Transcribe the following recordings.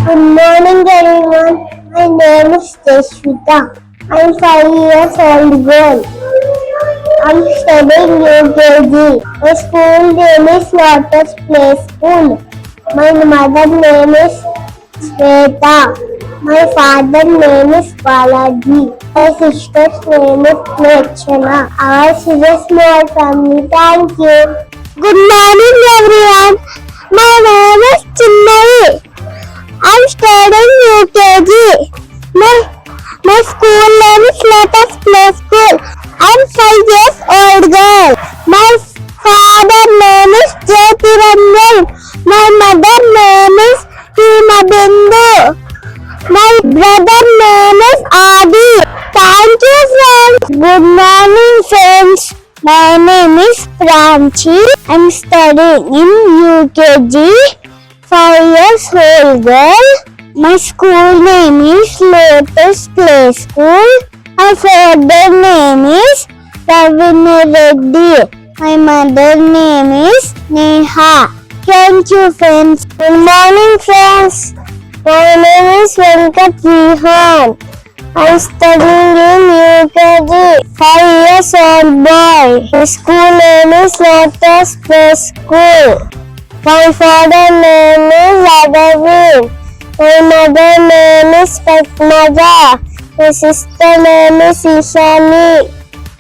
Good morning, everyone. My name is Jeshwita. I'm 5 years old girl. I'm studying UKG. My school name is Lotus Play School. My mother name is Sweta. My father name is Balaji. My sister's name is Lechana. Ours is a small family. Thank you. Good morning, everyone. My name is Chinnai. I'm studying UKG. My school name is Lotus Play School. I'm 5 years old girl. My father name is Jyotiranjan. My mother name is Hima Bindu. My brother name is Adi. Thank you, friends. Good morning, friends. My name is Pranchi. I'm studying in UKG. 5 years old girl. My school name is Lotus Play School. My father name is Ravina Reddy. My mother name is Neha. Thank you, friends. Good morning, friends. My name is Venkat Vihan. I'm studying in UKG. 5 years old boy. My school name is Lotus Play School. My father name is Radhavin. My mother name is Padmaja. My sister name is Ishani.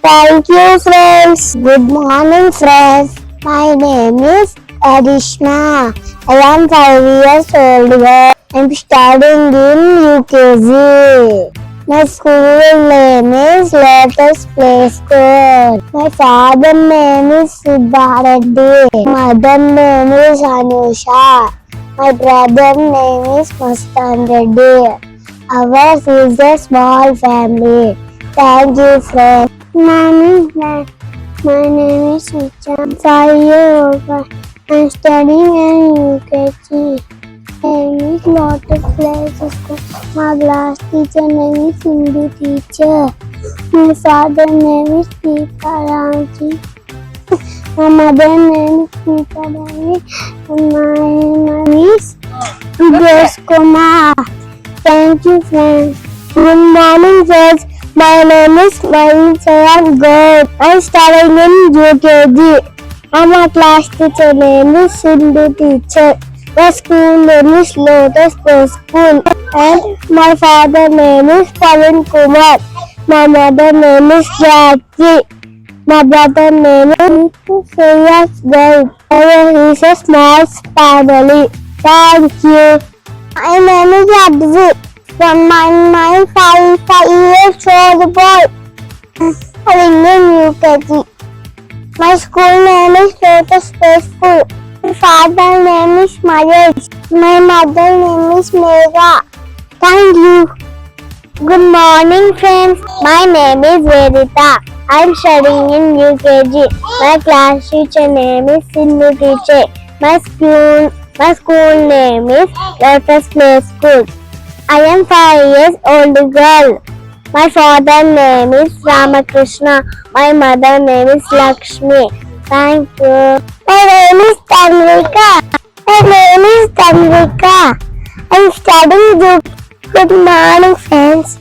Thank you, friends. Good morning, friends. My name is Arishna. I am 5 years old girl. I am studying in UKG. My school name is Lotus Play School. My father name is Siddhareddy. My mother name is Anusha. My brother name is Mastan Reddy. Ours is a small family. Thank you, friends. My name is Richa. I'm 5 years old. I'm studying in UKG. My name is Lotus Play School. My class teacher name is Hindu teacher. My father name is Deepa Ramji. My mother name is Deepa Ramji. My name is Grace Kumar. Thank you, friends. Good morning, friends. My name is Mahishayan Gaur. I'm studying in UKG. My class teacher name is Hindu teacher. My school name is Lotus Play School. And my father name is Pavan Kumar. My mother name is Jackie. My brother name is Shreyas Gaur. Our is a small family. Thank you. My name is Advit. From my 5 years old boy. I'm in UKG. My school name is Lotus Play School. My father name is Mahesh. My mother name is Megha. Thank you. Good morning, friends. My name is Vedita. I'm studying in UKG. My class teacher name is Sindhu teacher. My school name is Lotus Play School. I am 5 years old girl. My father name is Ramakrishna. My mother name is Lakshmi. Thank you. My name is Tanvika. I'm studying. Good morning, friends.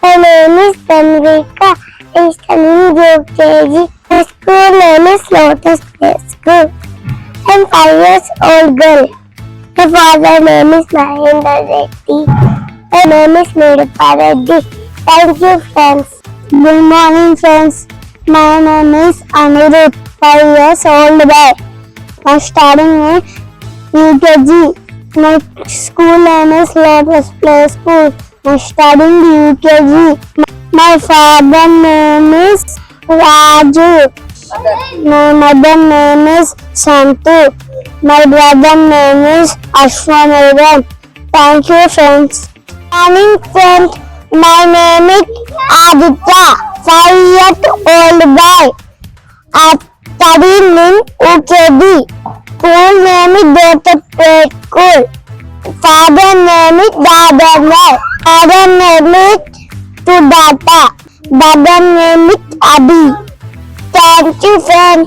My name is Tanvika. I'm studying UKG. My school name is Lotus Play School. I'm 5 years old girl. My father name is Mahendra Reddy. My name is Nirupa Reddy. Thank you, friends. Good morning, friends. My name is Anirudh, 5 years old boy. I'm studying in UKG. My school name is Lotus Play School. I'm studying UKG. My father name is Raju. My mother name is Santu. My brother name is Ashwanarayan. Thank you, friends. Morning, friends. My name is Aditya, 5 years old boy. I'm studying in UKG. School name is Lotus Play School. Father name is Dadar. Father name is Sudhata. Brother name is Adi. Thank you, friends.